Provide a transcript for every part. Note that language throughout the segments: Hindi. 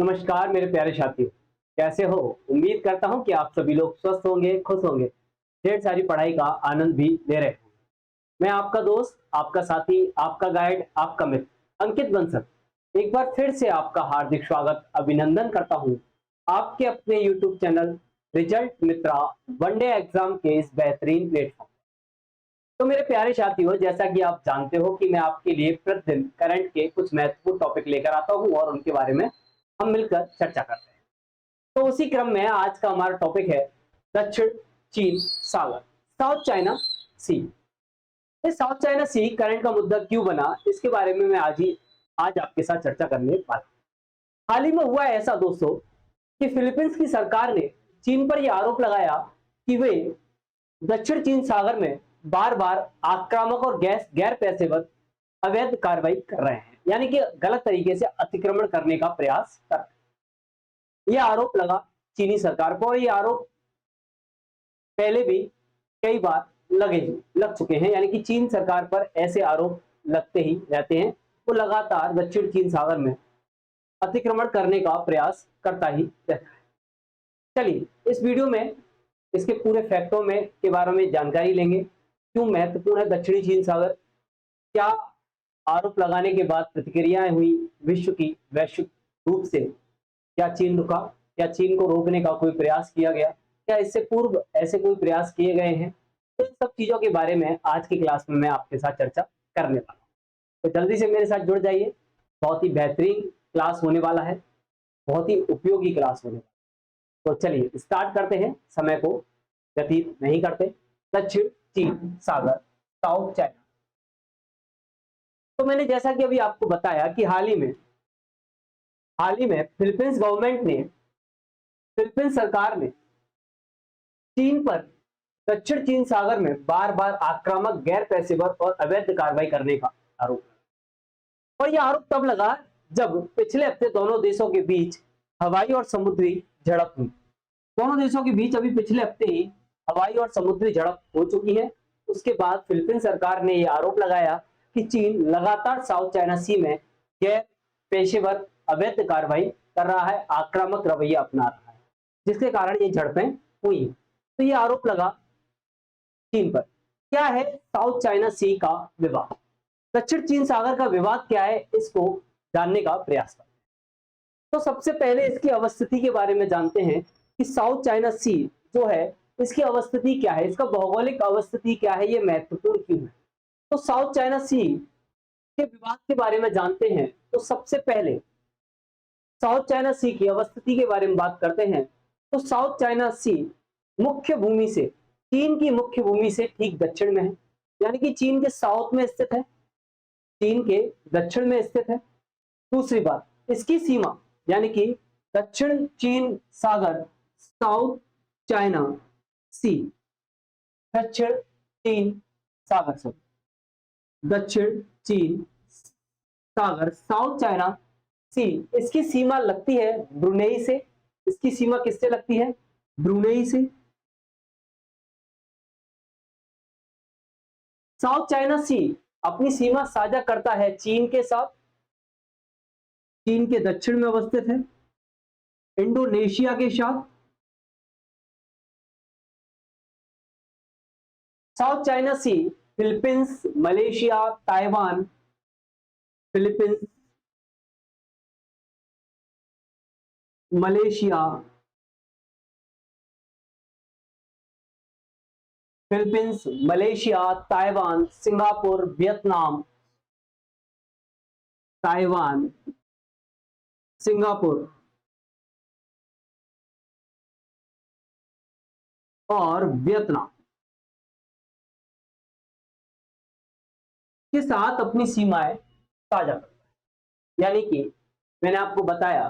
नमस्कार मेरे प्यारे साथियों, कैसे हो? उम्मीद करता हूं कि आप सभी लोग स्वस्थ होंगे, खुश होंगे, ढेर सारी पढ़ाई का आनंद भी ले रहे होंगे। मैं आपका दोस्त, आपका साथी, आपका गाइड, आपका मित्र अंकित बंसल एक बार फिर से आपका हार्दिक स्वागत, अभिनंदन करता हूं आपके अपने यूट्यूब चैनल रिजल्ट मित्रा वनडे एग्जाम के इस बेहतरीन प्लेटफॉर्म। तो मेरे प्यारे साथियों, जैसा कि आप जानते हो कि मैं आपके लिए प्रतिदिन करंट के कुछ महत्वपूर्ण टॉपिक लेकर आता हूं और उनके बारे में हम मिलकर चर्चा करते हैं। तो उसी क्रम में आज का हमारा टॉपिक है दक्षिण चीन सागर, साउथ चाइना सी। ये साउथ चाइना सी करंट का मुद्दा क्यों बना, इसके बारे में मैं आज आपके साथ चर्चा करने वाला हूं। हाल ही में हुआ ऐसा दोस्तों कि फिलीपींस की सरकार ने चीन पर यह आरोप लगाया कि वे दक्षिण चीन सागर में बार बार आक्रामक और गैर पेशेवर अवैध कार्रवाई कर रहे हैं, यानी कि गलत तरीके से अतिक्रमण करने का प्रयास कर रहे हैं। यह आरोप लगा चीनी सरकार पर, और यह आरोप पहले भी कई बार लग चुके हैं, यानी कि चीन सरकार पर ऐसे आरोप लगते ही रहते हैं। वो लगातार दक्षिण चीन सागर में अतिक्रमण करने का प्रयास करता ही रहता है। चलिए इस वीडियो में इसके पूरे फैक्टों में के बारे में जानकारी लेंगे। क्यों महत्वपूर्ण है दक्षिणी चीन सागर, क्या आरोप लगाने के बाद प्रतिक्रियाएं हुई विश्व की वैश्विक रूप से, क्या चीन रुका, क्या चीन को रोकने का कोई प्रयास किया गया, क्या इससे पूर्व ऐसे कोई प्रयास किए गए हैं। तो इन सब चीजों के बारे में आज की क्लास में मैं आपके साथ चर्चा करने वाला हूं। तो जल्दी से मेरे साथ जुड़ जाइए, बहुत ही बेहतरीन क्लास होने वाला है, बहुत ही उपयोगी क्लास होने वाला है। तो चलिए स्टार्ट करते हैं, समय को व्यतीत नहीं करते। दक्षिण चीन सागर, साउथ चाइना। तो मैंने जैसा कि अभी आपको बताया कि हाल ही में फिलीपींस गवर्नमेंट ने, फिलीपींस सरकार ने चीन पर दक्षिण चीन सागर में बार बार आक्रामक, गैर पेशेवर और अवैध कार्रवाई करने का आरोप, और यह आरोप तब लगा जब पिछले हफ्ते दोनों देशों के बीच हवाई और समुद्री झड़प हुई। दोनों देशों के बीच अभी पिछले हफ्ते ही हवाई और समुद्री झड़प हो चुकी है। उसके बाद फिलीपींस सरकार ने यह आरोप लगाया कि चीन लगातार साउथ चाइना सी में गैर पेशेवर अवैध कार्रवाई कर रहा है, आक्रामक रवैया अपना रहा है, जिसके कारण ये झड़पें हुई। तो ये आरोप लगा चीन पर। क्या है साउथ चाइना सी का विवाद, दक्षिण चीन सागर का विवाद क्या है, इसको जानने का प्रयास करें। तो सबसे पहले इसकी अवस्थिति के बारे में जानते हैं कि साउथ चाइना सी जो है, इसकी अवस्थिति क्या है, इसका भौगोलिक अवस्थिति क्या है, ये महत्वपूर्ण क्यों है। तो साउथ चाइना सी के विवाद के बारे में जानते हैं। तो सबसे पहले साउथ चाइना सी की अवस्थिति के बारे में बात करते हैं। तो साउथ चाइना सी मुख्य भूमि से, चीन की मुख्य भूमि से ठीक दक्षिण में है, यानी कि चीन के साउथ में स्थित है, चीन के दक्षिण में स्थित है। दूसरी बात, इसकी सीमा यानी कि दक्षिण चीन सागर, साउथ चाइना सी, दक्षिण चीन सागर से, दक्षिण चीन सागर, साउथ चाइना सी, इसकी सीमा लगती है ब्रुनेई से। इसकी सीमा किससे लगती है? ब्रुनेई से। साउथ चाइना सी अपनी सीमा साझा करता है चीन के साथ, चीन के दक्षिण में अवस्थित है, इंडोनेशिया के साथ। South China Sea Philippines, Malaysia, Taiwan, Philippines, Malaysia, Philippines, Malaysia, Taiwan, Singapore, Vietnam, Taiwan, Singapore और वियतनाम के साथ अपनी सीमाएं साझा करता है। यानी कि मैंने आपको बताया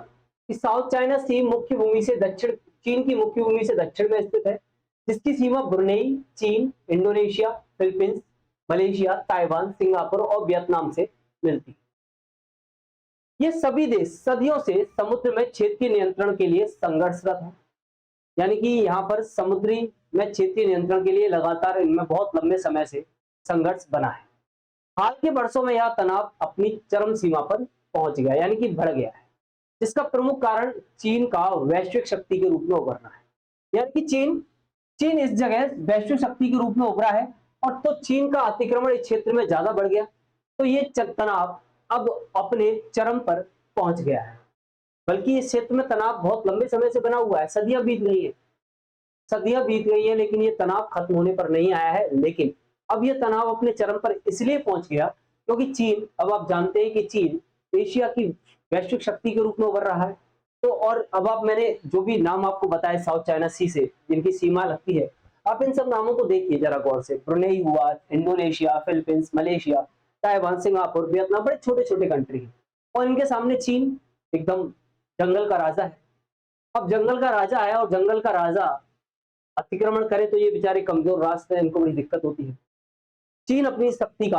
कि साउथ चाइना सी मुख्य भूमि से दक्षिण, चीन की मुख्य भूमि से दक्षिण में स्थित है, जिसकी सीमा ब्रुनेई, चीन, Indonesia, Philippines, Malaysia, Taiwan, Singapore और वियतनाम से मिलती है। ये सभी देश सदियों से समुद्र में क्षेत्रीय नियंत्रण के लिए संघर्षरत है, यानी कि यहाँ पर समुद्री में क्षेत्रीय नियंत्रण के लिए लगातार इनमें बहुत लंबे समय से संघर्ष बना है। हाल के वर्षों में यह तनाव अपनी चरम सीमा पर पहुंच गया, यानी कि बढ़ गया है। जिसका प्रमुख कारण चीन का वैश्विक शक्ति के रूप में उभरना है। यानी कि चीन चीन इस जगह वैश्विक शक्ति के रूप में उभरा है, और तो चीन का अतिक्रमण इस क्षेत्र में ज्यादा बढ़ गया, तो ये तनाव अब अपने चरम पर पहुंच गया है। बल्कि इस क्षेत्र में तनाव बहुत लंबे समय से बना हुआ है, सदियां बीत गई है, सदियां बीत गई है, लेकिन ये तनाव खत्म होने पर नहीं आया है। लेकिन अब ये तनाव अपने चरम पर इसलिए पहुंच गया क्योंकि चीन, अब आप जानते हैं कि चीन एशिया की वैश्विक शक्ति के रूप में उभर रहा है। तो और अब आप, मैंने जो भी नाम आपको बताए साउथ चाइना सी से जिनकी सीमा लगती है, आप इन सब नामों को देखिए जरा गौर से। ब्रुनेई हुआ, Indonesia, Philippines, Malaysia, Taiwan, Singapore, Vietnam, बड़े छोटे छोटे कंट्री हैं, और इनके सामने चीन एकदम जंगल का राजा है। अब जंगल का राजा है, और जंगल का राजा अतिक्रमण करे तो ये बेचारे कमजोर राष्ट्र हैं, इनको बड़ी दिक्कत होती है। चीन अपनी शक्ति का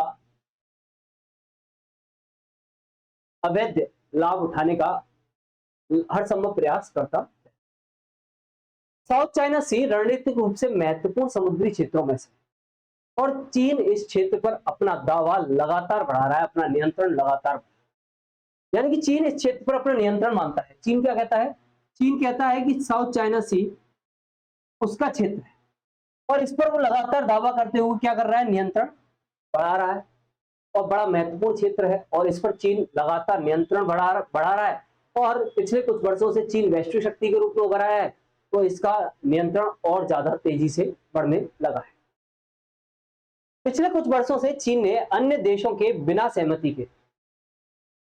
अवैध लाभ उठाने का हर संभव प्रयास करता है। साउथ चाइना सी रणनीतिक रूप से महत्वपूर्ण समुद्री क्षेत्रों में से, और चीन इस क्षेत्र पर अपना दावा लगातार बढ़ा रहा है, अपना नियंत्रण लगातार, यानी कि चीन इस क्षेत्र पर अपना नियंत्रण मानता है। चीन क्या कहता है? चीन कहता है कि साउथ चाइना सी उसका क्षेत्र है, और इस पर वो लगातार दावा करते हुए क्या कर रहा है? नियंत्रण बढ़ा रहा है, और बड़ा महत्वपूर्ण क्षेत्र है, और इस पर चीन लगातार नियंत्रण बढ़ा रहा है। और पिछले कुछ वर्षों से चीन वैश्विक शक्ति के रूप में उभरा है, तो इसका नियंत्रण और ज्यादा तेजी से बढ़ने लगा है। पिछले कुछ वर्षों से चीन ने अन्य देशों के बिना सहमति के,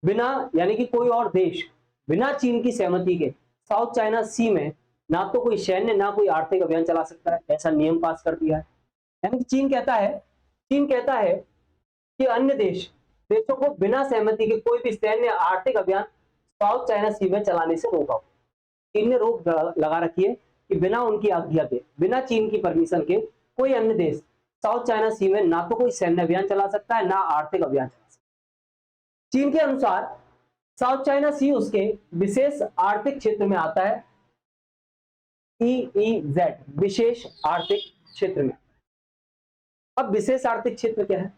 बिना, यानी कि कोई और देश बिना चीन की सहमति के साउथ चाइना सी में ना तो कोई सैन्य ना कोई आर्थिक अभियान चला सकता है, ऐसा नियम पास कर दिया है। यानी कि चीन कहता है कि अन्य देशों को बिना सहमति के कोई भी सैन्य आर्थिक अभियान साउथ चाइना सी में चलाने से रोका। चीन ने रोक लगा रखी है कि बिना उनकी आज्ञा के, बिना चीन की परमिशन के कोई अन्य देश साउथ चाइना सी में ना तो कोई सैन्य अभियान चला सकता है, ना आर्थिक अभियान चला सकता है। चीन के अनुसार साउथ चाइना सी उसके विशेष आर्थिक क्षेत्र में आता है, EEZ, विशेष आर्थिक क्षेत्र में। अब विशेष आर्थिक क्षेत्र क्या है?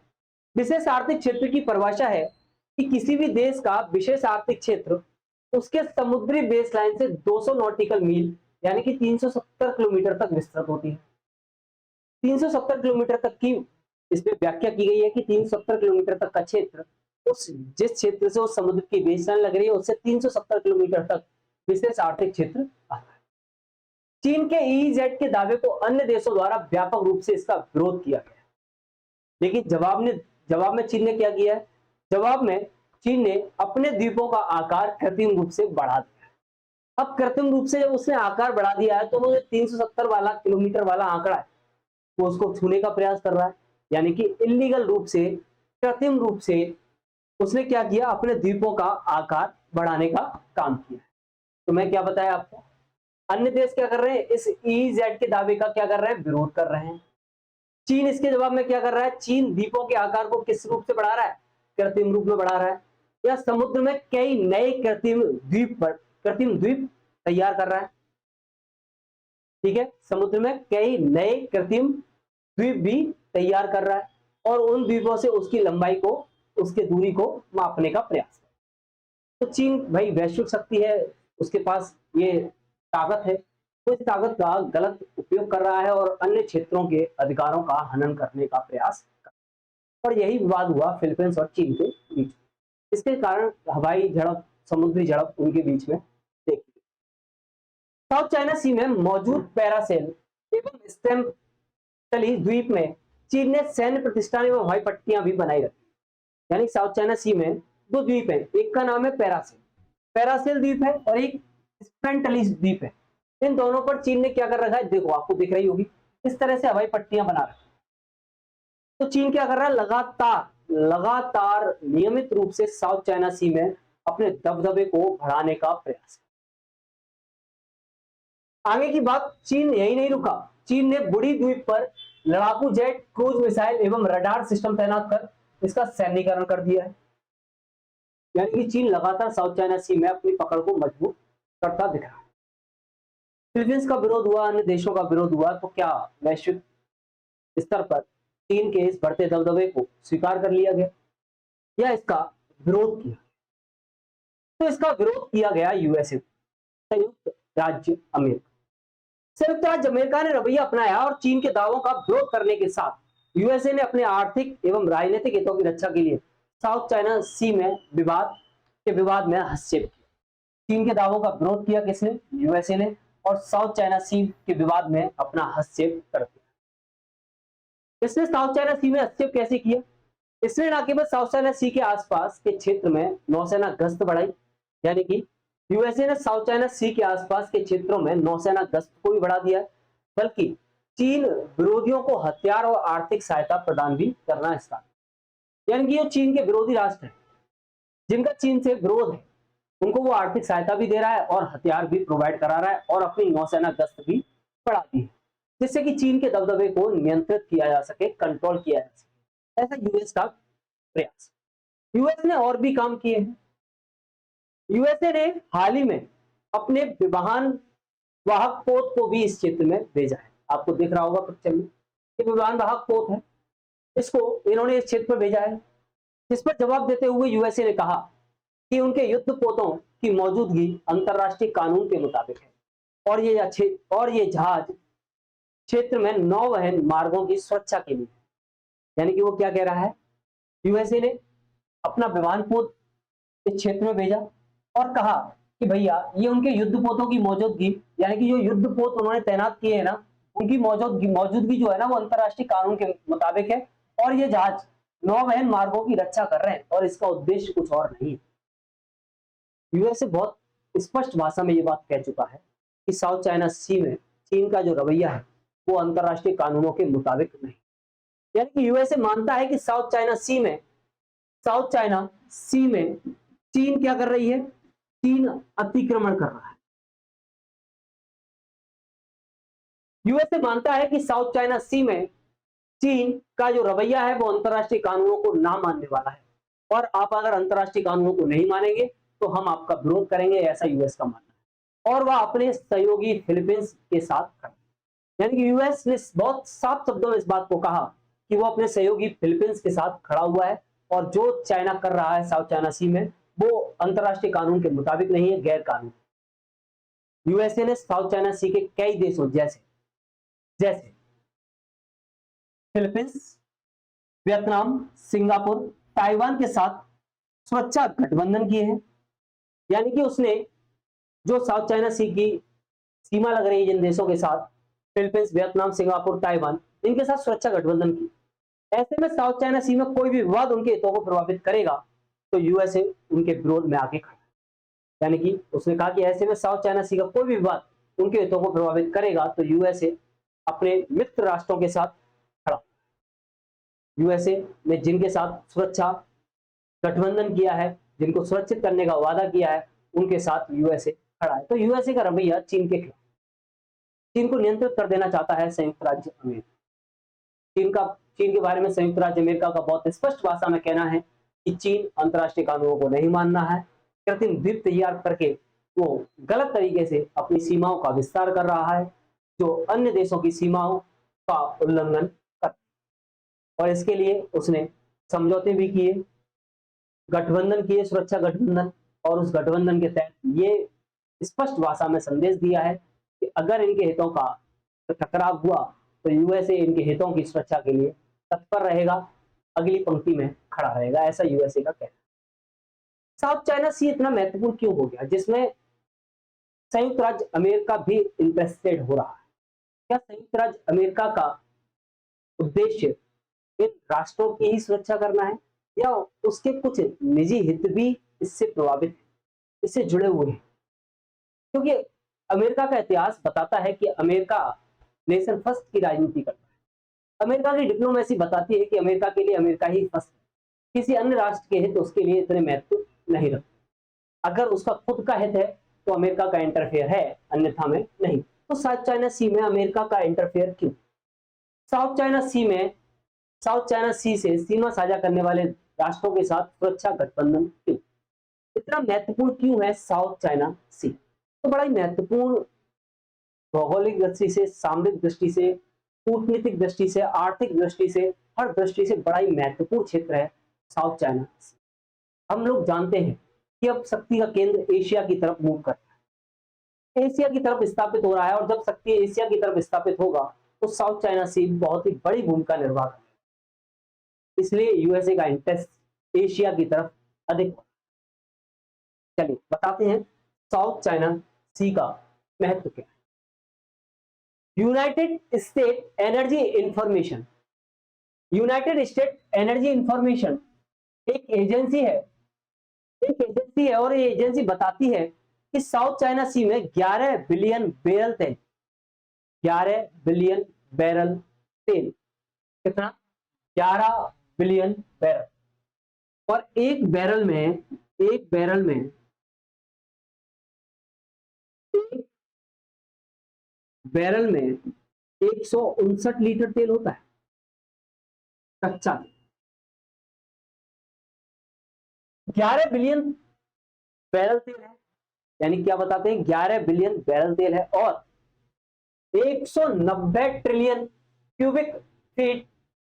विशेष आर्थिक क्षेत्र की परिभाषा है कि किसी भी देश का विशेष आर्थिक क्षेत्र उसके समुद्री बेसलाइन से 200 नॉटिकल मील, यानी कि 370 किलोमीटर तक विस्तृत होती है। 370 किलोमीटर तक की इसमें व्याख्या की गई है कि 370 किलोमीटर तक का क्षेत्र, उस जिस क्षेत्र से उस समुद्र की बेसलाइन लग रही है उससे 370 किलोमीटर तक विशेष आर्थिक क्षेत्र आता है। चीन के EEZ के दावे को अन्य देशों द्वारा व्यापक रूप से इसका विरोध किया गया, लेकिन जवाब में चीन ने क्या किया है? जवाब में चीन ने अपने द्वीपों का आकार कृत्रिम रूप से बढ़ा दिया। अब कृत्रिम रूप से जब उसने आकार बढ़ा दिया है, तो वो 370 वाला किलोमीटर वाला आंकड़ा है वो उसको छूने का प्रयास कर रहा है, यानी कि इलीगल रूप से, कृत्रिम रूप से उसने क्या किया? अपने द्वीपों का आकार बढ़ाने का काम किया। तो मैं क्या बताया आपको, अन्य देश क्या कर रहे हैं? इस EEZ के दावे का क्या कर रहे हैं? विरोध कर रहे हैं। चीन इसके जवाब में क्या कर रहा है? चीन द्वीपों के आकार को किस रूप से बढ़ा रहा है? कृत्रिम रूप में बढ़ा रहा है, या समुद्र में कई नए कृत्रिम द्वीप तैयार कर रहा है। ठीक है, समुद्र में कई नए कृत्रिम द्वीप भी तैयार कर रहा है, और उन द्वीपों से उसकी लंबाई को, उसकी दूरी को मापने का प्रयास है। तो चीन भाई वैश्विक शक्ति है, उसके पास ये ताकत है, तो इस ताकत का गलत उपयोग कर रहा है और अन्य क्षेत्रों के अधिकारों का हनन करने का प्रयास कर रहा है। और यही विवाद हुआ फिलीपींस और चीन के बीच। इसके कारण हवाई झड़प, समुद्री झड़प उनके बीच में देखी। साउथ चाइना सी में मौजूद पैरासेल एवं स्टेमटली द्वीप में चीन ने सैन्य प्रतिष्ठान एवं हवाई पट्टियां भी बनाई रखी। यानी साउथ चाइना सी में दो द्वीप है, एक का नाम है पैरासेल द्वीप है, और एक स्पेंटली द्वीप है। इन दोनों पर चीन ने क्या कर रखा है? देखो आपको दिख रही होगी, इस तरह से हवाई पट्टियां बना रखी। तो चीन क्या कर रहा है? लगातार नियमित रूप से साउथ चाइना सी में अपने दबदबे को बढ़ाने का प्रयास। आगे की बात, चीन यही नहीं रुका। चीन ने बुड़ी द्वीप पर लड़ाकू जेट, क्रूज मिसाइल एवं रडार सिस्टम तैनात कर इसका सैन्यीकरण कर दिया है। यानी कि चीन लगातार साउथ चाइना सी में अपनी पकड़ को मजबूत करता दिख रहा है। फिलीपींस का विरोध हुआ, अन्य देशों का विरोध हुआ, तो क्या वैश्विक स्तर पर चीन के इस बढ़ते दबदबे को स्वीकार कर लिया गया या इसका विरोध किया? तो इसका विरोध किया गया यूएसए, संयुक्त राज्य अमेरिका। संयुक्त राज्य अमेरिका ने रवैया अपनाया और चीन के दावों का विरोध करने के साथ यूएसए ने अपने आर्थिक एवं राजनीतिक हितों की रक्षा के लिए साउथ चाइना सी में विवाद में हस्तक्षेप किया। चीन के दावों का विरोध किया किसने? यूएसए ने, और साउथ चाइना सी के विवाद में अपना हस्तक्षेप कर दिया। इसने साउथ चाइना सी में हस्तक्षेप कैसे किया? इसने न केवल साउथ चाइना सी के आसपास के क्षेत्र में नौसेना गश्त बढ़ाई, यानी कि यूएसए ने साउथ चाइना सी के आसपास के क्षेत्रों में नौसेना गश्त को भी बढ़ा दिया, बल्कि चीन विरोधियों को हथियार और आर्थिक सहायता प्रदान भी करना स्टार्ट, यानी कि जो चीन के विरोधी राष्ट्र हैं, जिनका चीन से विरोध है, उनको वो आर्थिक सहायता भी दे रहा है और हथियार भी प्रोवाइड करा रहा है और अपनी नौसेना गश्त भी बढ़ाती है, जिससे कि चीन के दबदबे को नियंत्रित किया जा सके, कंट्रोल किया जा सके। ऐसा यूएस का प्रयास। यूएस ने और भी काम किए हैं। यूएसए ने हाल ही में अपने विमान वाहक पोत को भी इस क्षेत्र में भेजा है। आपको दिख रहा होगा पिक्चर में, ये विमान वाहक पोत है, इसको इन्होंने इस क्षेत्र में भेजा है। इस पर जवाब देते हुए यूएसए ने कहा कि उनके युद्ध पोतों की मौजूदगी अंतरराष्ट्रीय कानून के मुताबिक है और ये जहाज क्षेत्र में नौवहन मार्गों की सुरक्षा के लिए, यानी कि वो क्या कह रहा है, यूएसए ने अपना विमान पोत इस क्षेत्र में भेजा और कहा कि भैया ये उनके युद्ध पोतों की मौजूदगी, यानी कि जो युद्ध पोत उन्होंने तैनात किए हैं ना, उनकी मौजूदगी जो है ना, वो अंतरराष्ट्रीय कानून के मुताबिक है और ये जहाज नौवहन मार्गों की रक्षा कर रहे हैं और इसका उद्देश्य कुछ और नहीं है। यूएसए बहुत स्पष्ट भाषा में ये बात कह चुका है कि साउथ चाइना सी में चीन का जो रवैया है वो अंतरराष्ट्रीय कानूनों के मुताबिक नहीं, यानी कि यूएसए मानता है कि साउथ चाइना सी में चीन क्या कर रही है, चीन अतिक्रमण कर रहा है। यूएसए मानता है कि साउथ चाइना सी में चीन का जो रवैया है वो अंतरराष्ट्रीय कानूनों को ना मानने वाला है और आप अगर अंतरराष्ट्रीय कानूनों को नहीं मानेंगे तो हम आपका विरोध करेंगे, ऐसा यूएस का मानना है। और वह अपने सहयोगी फिलीपींस के साथ खड़ा, यानी कि यूएस ने बहुत साफ शब्दों में इस बात को कहा कि वो अपने सहयोगी फिलीपींस के साथ खड़ा हुआ है और जो चाइना कर रहा है साउथ चाइना सी में वो अंतरराष्ट्रीय कानून के मुताबिक नहीं है, गैर कानूनी। यूएसए ने साउथ चाइना सी के कई देशों जैसे फिलीपींस, वियतनाम, सिंगापुर, ताइवान के साथ सुरक्षा गठबंधन किए हैं, यानी कि उसने जो साउथ चाइना सी की सीमा लग रही है जिन देशों के साथ, फिलीपींस, वियतनाम, सिंगापुर, ताइवान, इनके साथ सुरक्षा गठबंधन की। ऐसे में साउथ चाइना सी में कोई भी विवाद उनके हितों को प्रभावित करेगा तो यूएसए उनके विरोध में आगे खड़ा है, यानी कि उसने कहा कि ऐसे में साउथ चाइना सी का कोई भी विवाद उनके हितों को प्रभावित करेगा तो यूएसए अपने मित्र राष्ट्रों के साथ खड़ा। यूएसए ने जिनके साथ सुरक्षा गठबंधन किया है, जिनको सुरक्षित करने का वादा किया है, उनके साथ यूएसए खड़ा है। तो यूएसए का रवैया चीन के खिलाफ, चीन को नियंत्रित कर देना चाहता है संयुक्त राज्य अमेरिका। चीन के बारे में संयुक्त राज्य अमेरिका का बहुत स्पष्ट भाषा में कहना है कि चीन अंतरराष्ट्रीय कानूनों को नहीं मानना है, कृत्रिम द्वीप तैयार करके वो गलत तरीके से अपनी सीमाओं का विस्तार कर रहा है, जो अन्य देशों की सीमाओं का उल्लंघन कर, और इसके लिए उसने समझौते भी किए, गठबंधन किए, सुरक्षा गठबंधन, और उस गठबंधन के तहत ये स्पष्ट भाषा में संदेश दिया है कि अगर इनके हितों का टकराव हुआ तो यूएसए इनके हितों की सुरक्षा के लिए तत्पर रहेगा, अगली पंक्ति में खड़ा रहेगा, ऐसा यूएसए का कहना है। साउथ चाइना सी इतना महत्वपूर्ण क्यों हो गया, जिसमें संयुक्त राज्य अमेरिका भी इंटरेस्टेड हो रहा है? क्या संयुक्त राज्य अमेरिका का उद्देश्य इन राष्ट्रों की ही सुरक्षा करना है या उसके कुछ निजी हित भी इससे प्रभावित है, इससे जुड़े हुए हैं? क्योंकि अमेरिका का इतिहास बताता है कि अमेरिका नेशन फर्स्ट की राजनीति करता है। अमेरिका की डिप्लोमेसी बताती है कि अमेरिका के लिए अमेरिका ही फर्स्ट है, किसी अन्य राष्ट्र के हित उसके लिए इतने महत्व नहीं रखते। अगर उसका खुद का हित है तो अमेरिका का इंटरफेयर है, अन्यथा में नहीं। तो साउथ चाइना सी में अमेरिका का इंटरफेयर क्यों? साउथ चाइना सी से सीमा साझा करने वाले राष्ट्रों के साथ सुरक्षा गठबंधन क्यों इतना महत्वपूर्ण क्यों है? साउथ चाइना सी तो बड़ा ही महत्वपूर्ण, भौगोलिक दृष्टि से, सामरिक दृष्टि से, कूटनीतिक दृष्टि से, आर्थिक दृष्टि से, हर दृष्टि से बड़ा ही महत्वपूर्ण क्षेत्र है साउथ चाइना सी। हम लोग जानते हैं कि अब शक्ति का केंद्र एशिया की तरफ मूव कर रहा है, एशिया की तरफ स्थापित हो रहा है। और जब शक्ति एशिया की तरफ स्थापित होगा तो साउथ चाइना सी बहुत ही बड़ी भूमिका निर्वाह करेगा, इसलिए यूएसए का इंटरेस्ट एशिया की तरफ अधिक। चलिए बताते हैं साउथ चाइना सी का महत्व क्या है। United state energy information, United state energy information एक एजेंसी है, और ये एजेंसी बताती है कि साउथ चाइना सी में 11 बिलियन बैरल तेल, 11 बिलियन बैरल तेल, कितना 11 बिलियन बैरल। और एक बैरल में 159 लीटर तेल होता है, कच्चा। 11 बिलियन बैरल तेल है, यानी क्या बताते हैं 11 बिलियन बैरल तेल है, और 190 ट्रिलियन क्यूबिक फीट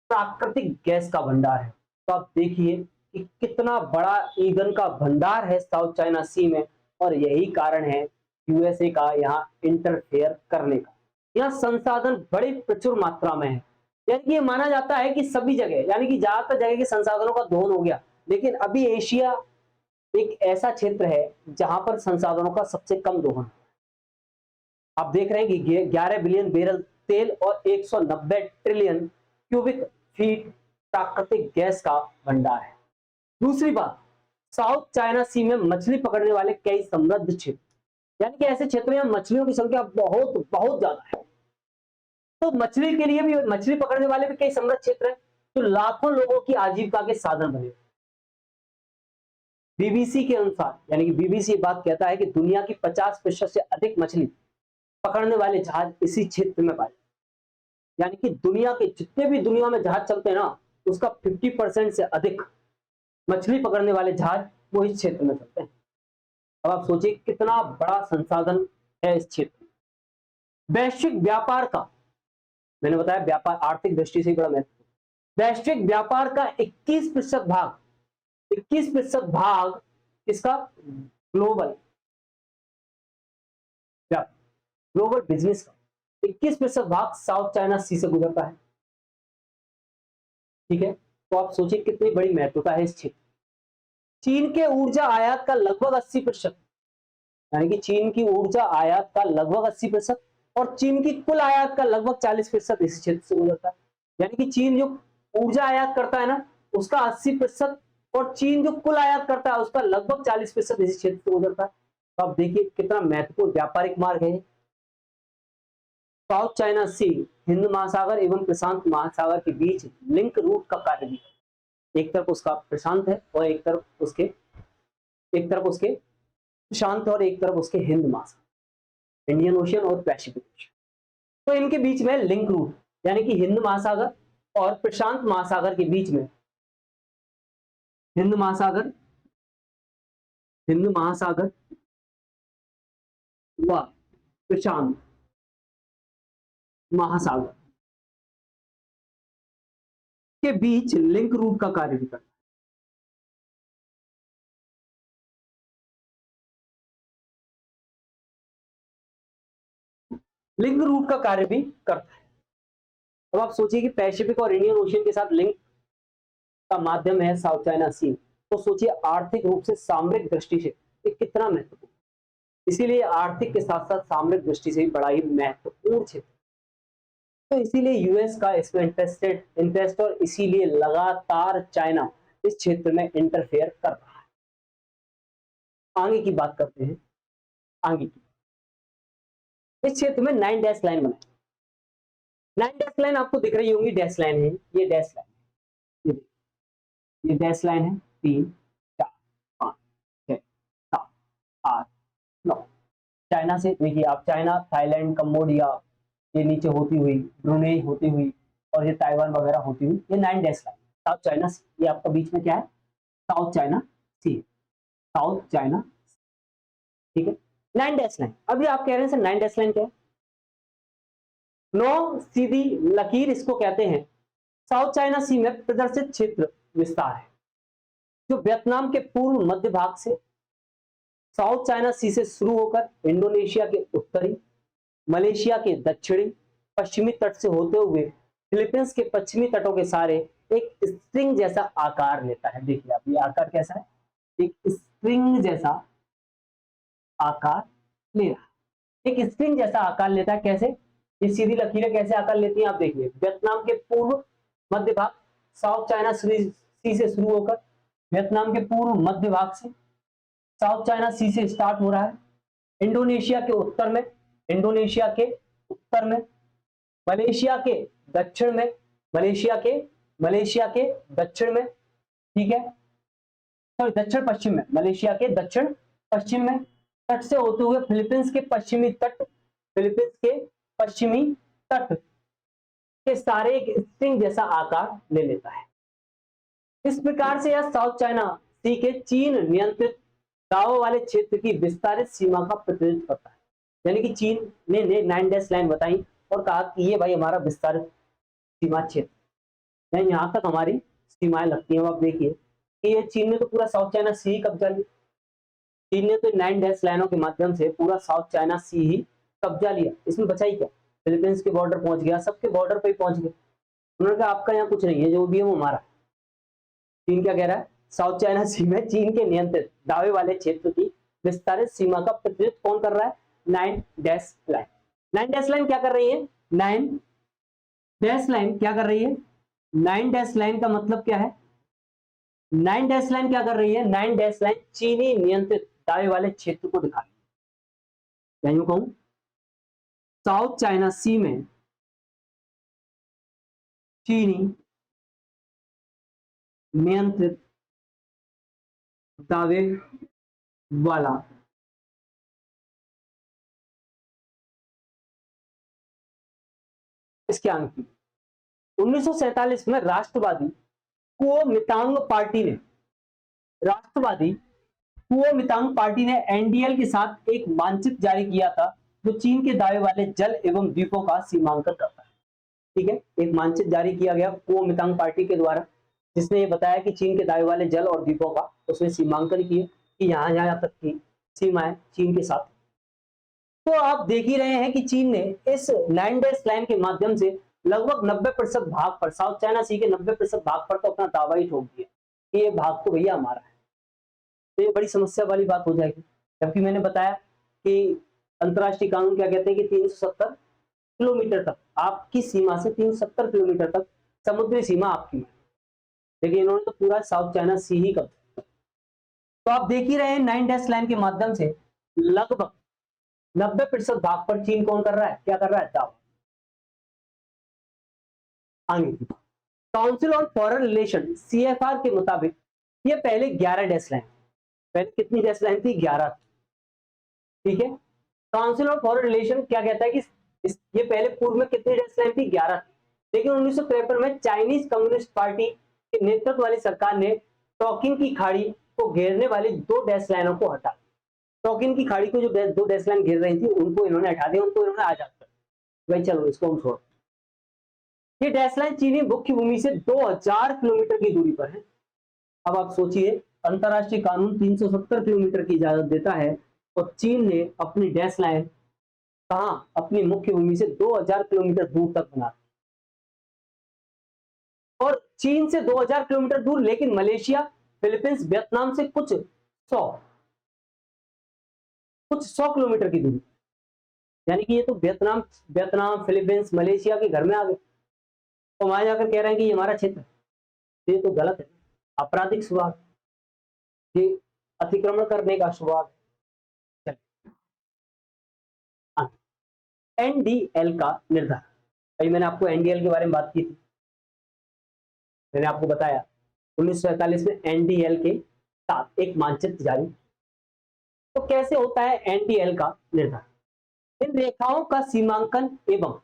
प्राकृतिक गैस का भंडार है। तो आप देखिए कि कितना बड़ा ईंधन का भंडार है साउथ चाइना सी में, और यही कारण है यूएसए का यहाँ इंटरफेयर करने का। यहाँ संसाधन बड़ी प्रचुर मात्रा में है, यानी कि ये माना जाता है कि सभी जगह, यानी कि ज्यादातर जगह के संसाधनों का दोहन हो गया, लेकिन अभी एशिया एक ऐसा क्षेत्र है जहां पर संसाधनों का सबसे कम दोहन। आप देख रहे हैं कि 11 बिलियन बैरल तेल और 190 ट्रिलियन क्यूबिक फीट प्राकृतिक गैस का भंडार है। दूसरी बात, साउथ चाइना सी में मछली पकड़ने वाले कई समृद्ध क्षेत्र, यानी कि ऐसे क्षेत्र में मछलियों की संख्या बहुत बहुत ज्यादा है, तो मछली के लिए भी, मछली पकड़ने वाले भी कई समृद्ध क्षेत्र है, तो लाखों लोगों की आजीविका के साधन बने। बीबीसी के अनुसार, यानी कि बीबीसी बात कहता है कि दुनिया की 50% से अधिक मछली पकड़ने वाले जहाज इसी क्षेत्र में पाए, यानी कि दुनिया के जितने भी दुनिया में जहाज चलते हैं ना, उसका 50% से अधिक मछली पकड़ने वाले जहाज वो इस क्षेत्र में चलते हैं। अब आप सोचिए कितना बड़ा संसाधन है इस क्षेत्र में। वैश्विक व्यापार का, मैंने बताया व्यापार आर्थिक दृष्टि से बड़ा महत्व, वैश्विक व्यापार का 21% भाग, 21% भाग इसका ग्लोबल बिजनेस का 21% भाग साउथ चाइना सी से गुजरता है। ठीक है, तो आप सोचिए कितनी बड़ी महत्वता है इस क्षेत्र। चीन के ऊर्जा आयात का लगभग 80%, यानी कि चीन की ऊर्जा आयात का लगभग 80% और चीन की कुल आयात का लगभग 40% इस क्षेत्र से गुजरता है। यानी कि चीन जो ऊर्जा आयात करता है ना, उसका 80%, और चीन जो कुल आयात करता है उसका लगभग 40% इस क्षेत्र से गुजरता है। तो आप देखिए कितना महत्वपूर्ण व्यापारिक मार्ग है। साउथ चाइना सी हिंद महासागर एवं प्रशांत महासागर के बीच लिंक रूट का कार्य भी, एक तरफ उसका प्रशांत है और एक तरफ उसके प्रशांत और एक तरफ उसके हिंद महासागर, इंडियन ओशियन और पैसिफिक ओशियन। तो इनके बीच में लिंक रूट, यानी कि हिंद महासागर और प्रशांत महासागर के बीच में, हिंद महासागर व प्रशांत महासागर के बीच लिंक रूट का कार्य भी करता है। लिंक रूट का कार्य भी करता है। अब आप सोचिए कि पैसिफिक और इंडियन ओशियन के साथ लिंक का माध्यम है साउथ चाइना सी, तो सोचिए आर्थिक रूप से सामरिक दृष्टि से ये कितना महत्वपूर्ण, इसीलिए आर्थिक के साथ साथ सामरिक दृष्टि से भी बड़ा ही महत्वपूर्ण क्षेत्र। तो इसीलिए यूएस का इसमें इंटरेस्ट और इसीलिए लगातार चाइना इस क्षेत्र में इंटरफेयर कर रहा है। आगे की बात करते हैं। आगे की, इस क्षेत्र में 9 डैश लाइन बनाए। 9 डैश लाइन आपको दिख रही होंगी, डैश लाइन है, ये डैश लाइन, ये डैश लाइन है, 3 4 5 6 7 8 9। चाइना से देखिए आप, चाइना, थाईलैंड, कंबोडिया, ये नीचे होती हुई ब्रुनेई होती हुई, और ये ताइवान वगैरह होती हुई, ये 9 डैश लाइन साउथ चाइना सी, ये आपका बीच में क्या है, साउथ चाइना सी, साउथ चाइना, ठीक है। 9 डैश लाइन, अभी आप कह रहे हैं सर 9 डैश लाइन क्या है? 9 सीधी लकीर इसको कहते हैं। साउथ चाइना सी में प्रदर्शित क्षेत्र विस्तार है जो वियतनाम के पूर्व मध्य भाग से साउथ चाइना सी से शुरू होकर इंडोनेशिया के उत्तरी, मलेशिया के दक्षिणी पश्चिमी तट से होते हुए फिलीपींस के पश्चिमी तटों के सारे एक स्ट्रिंग जैसा आकार लेता है। देखिए आप, ये आकार कैसा है, एक स्ट्रिंग जैसा आकार ले रहा है, एक स्ट्रिंग जैसा आकार लेता है। कैसे? ये सीधी लकीरें कैसे आकार लेती हैं आप देखिए। वियतनाम के पूर्व मध्य भाग, साउथ चाइना सी से शुरू होकर वियतनाम के पूर्व मध्य भाग से साउथ चाइना सी से स्टार्ट हो रहा है, इंडोनेशिया के उत्तर में, इंडोनेशिया के उत्तर में, मलेशिया के दक्षिण में, मलेशिया के दक्षिण में, ठीक है, सॉरी दक्षिण पश्चिम में, मलेशिया के दक्षिण पश्चिम में, तट से होते हुए फिलीपींस के पश्चिमी तट, फिलीपींस के पश्चिमी तट के सारे एक स्ट्रिंग जैसा आकार ले लेता है। इस प्रकार से यह साउथ चाइना सी के चीन नियंत्रित दावों वाले क्षेत्र की विस्तारित सीमा का प्रतिनिधित्व करता है। यानी कि चीन ने 9 डैश लाइन बताई और कहा कि ये भाई हमारा विस्तारित सीमा क्षेत्र, यहाँ तक हमारी सीमाएं लगती हैं। आप देखिए कि ये चीन ने तो पूरा साउथ चाइना सी कब्जा लिया, चीन ने तो 9 डैश लाइनों के माध्यम से पूरा साउथ चाइना सी ही कब्जा लिया। इसमें बचा ही क्या, फिलीपींस के बॉर्डर पहुंच गया, सबके बॉर्डर पे ही पहुंच गए। उन्होंने कहा आपका यहाँ कुछ नहीं है, जो भी है वो हमारा। चीन क्या कह रहा है, साउथ चाइना सी में चीन के नियंत्रित दावे वाले क्षेत्र की विस्तारित सीमा का प्रतिनिधित्व कौन कर रहा है, 9 डैश लाइन। 9 डैश लाइन क्या कर रही है, 9 डैश लाइन क्या कर रही है, 9 डैश लाइन का मतलब क्या है, 9 डैश लाइन क्या कर रही है, 9 डैश लाइन चीनी नियंत्रित दावे वाले क्षेत्र को दिखा रही है। यूं कहूं, साउथ चाइना सी में चीनी नियंत्रित दावे वाला इसके अंक 1947 में राष्ट्रवादी कुओमिंतांग पार्टी ने एनडीएल के साथ एक मानचित्र जारी किया था जो चीन के दावे वाले जल एवं द्वीपों का सीमांकन करता है। ठीक है, एक मानचित्र जारी किया गया कुओमिंतांग पार्टी के द्वारा, जिसने ये बताया कि चीन के दावे वाले जल और द्वीपों का उसने सीमांकन किया कि यहाँ तक की सीमाएं चीन के साथ। तो आप देख ही रहे हैं कि चीन ने इस 9 डैश लाइन के माध्यम से लगभग 90% भाग पर, साउथ चाइना सी के 90% भाग पर तो अपना दावा ही ठोक दिया कि ये भाग तो भैया हमारा है। तो ये बड़ी समस्या वाली बात हो जाएगी, जबकि मैंने बताया कि अंतरराष्ट्रीय कानून क्या कहते हैं कि 370 किलोमीटर तक आपकी सीमा से 370 किलोमीटर तक समुद्री सीमा आपकी है, लेकिन इन्होंने तो पूरा साउथ चाइना सी ही कब्जा। तो आप देख ही रहे हैं 9 डैश लाइन के माध्यम से लगभग 90% भाग पर चीन कौन कर रहा है, क्या कर रहा है, दावा। आगे council on foreign relation CFR के मुताबिक ये पहले 11 डैश लाइन, पहले कितनी डैश लाइन थी, 11। ठीक है, काउंसिल ऑन फॉरेन रिलेशन क्या कहता है कि ये पहले पूर्व में कितनी डैश लाइन थी, 11 थी। लेकिन 1953 में चाइनीज कम्युनिस्ट पार्टी के नेतृत्व वाली सरकार ने टोकिन की खाड़ी को घेरने वाली 2 डैश लाइनों को हटा, टोकिन की खाड़ी को जो 2 डैश लाइन घेर रही थी उनको इन्होंने हटा दिया, उनको इन्होंने आजाद कर दिया। भाई चलो इसको हम छोड़। ये डैश लाइन चीनी मुख्य भूमि से 2000 किलोमीटर की दूरी पर है। अब आप सोचिए, अंतरराष्ट्रीय कानून 370 किलोमीटर की इजाजत देता है और चीन ने अपनी डैश लाइन कहां, अपनी मुख्य भूमि से 2000 किलोमीटर दूर तक बना, और चीन से 2000 किलोमीटर दूर, लेकिन मलेशिया, फिलीपींस, वियतनाम से कुछ 100 किलोमीटर की दूरी। यानी कि ये तो वियतनाम फिलीपींस मलेशिया के घर में आ गए, तो वहां जाकर कह रहे हैं कि ये हमारा क्षेत्र। ये तो गलत है, आपराधिक स्वभाव, ये अतिक्रमण करने का स्वभाव। एनडीएल का निर्धारण, भाई मैंने आपको एनडीएल के बारे में बात की थी, मैंने आपको बताया 1947 में एनडीएल के साथ एक मानचित्र जारी। तो कैसे होता है एनडीएल का निर्धारण, इन रेखाओं का सीमांकन एवं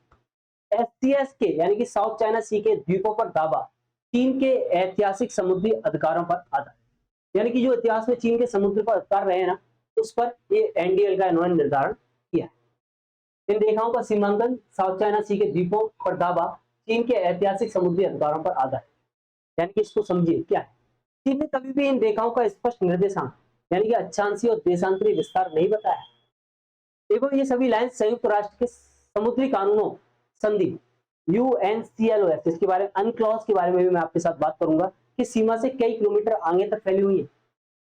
एससीएस के यानी कि साउथ चाइना सी के द्वीपों पर दावा चीन के ऐतिहासिक समुद्री अधिकारों पर आधारित, यानी कि जो इतिहास में चीन के समुद्र पर अधिकार रहे हैं ना, उस पर ये एनडीएल का इन्होंने निर्धारण किया है। इन रेखाओं का सीमांकन साउथ चाइना सी के द्वीपों पर दावा चीन के ऐतिहासिक समुद्री अधिकारों पर आधारित, यानी कि इसको समझिए क्या है, चीन ने कभी भी इन रेखाओं का स्पष्ट निर्देशांक यानी कि अक्षांशीय और देशांतरीय विस्तार नहीं बताया। एवं ये सभी लाइन संयुक्त राष्ट्र के समुद्री कानूनों संधि UNCLOS, इसके बारे में अनक्लॉज के बारे में भी मैं आपके साथ बात करूंगा कि सीमा से कई किलोमीटर आगे तक फैली हुई है।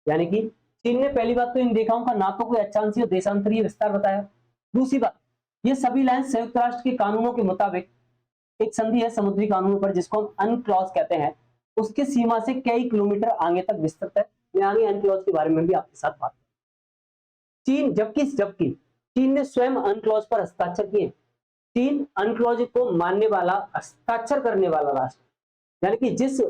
यानी कि चीन ने पहली बात तो इन रेखाओं का ना तो कोई अक्षांशीय और देशांतरीय विस्तार बताया। दूसरी बात, ये सभी लाइन संयुक्त राष्ट्र के कानूनों के मुताबिक एक संधि है समुद्री कानून पर जिसको हम अनक्लॉज कहते हैं, उसके सीमा से कई किलोमीटर आगे तक विस्तृत है। मैं आगे अनक्लॉज के बारे में भी आपके साथ बात। चीन जबकि जबकि चीन ने स्वयं अनक्लॉज पर हस्ताक्षर किए। चीन अनक्लॉज को मानने वाला, हस्ताक्षर करने वाला राष्ट्र, यानी कि जिस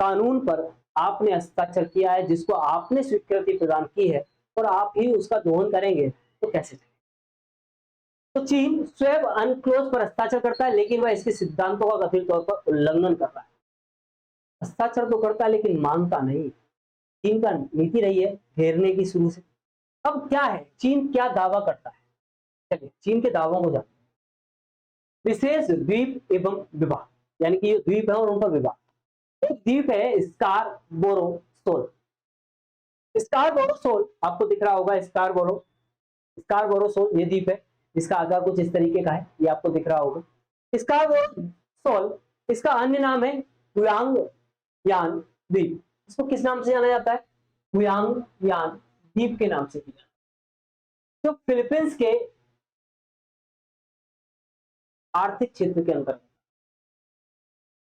कानून पर आपने हस्ताक्षर किया है, जिसको आपने स्वीकृति प्रदान की है और आप ही उसका दोहन करेंगे तो कैसे चलेगा? तो चीन स्वयं अनक्लॉज पर हस्ताक्षर करता है, लेकिन वह इसके सिद्धांतों का कथित तौर पर उल्लंघन कर रहा है। हस्ताक्षर तो करता है लेकिन मानता नहीं। चीन का नीति रही है घेरने की शुरू से। अब क्या है, चीन क्या दावा करता है? चलिए चीन के दावों को जानते हैं। विशेष द्वीप एवं विवाह, यानी कि ये द्वीप है और उनका विवाह। एक द्वीप है स्कारबोरो सोल, आपको दिख रहा होगा स्कारबोरो सोल, ये द्वीप है। इसका आकार कुछ इस तरीके का है, ये आपको दिख रहा होगा स्कारबोरो सोल। इसका अन्य नाम है हुयांग यान द्वीप। इसको किस नाम से जाना जाता है? हुयांग यान द्वीप के नाम से। जो फिलीपींस के आर्थिक क्षेत्र के अंतर्गत,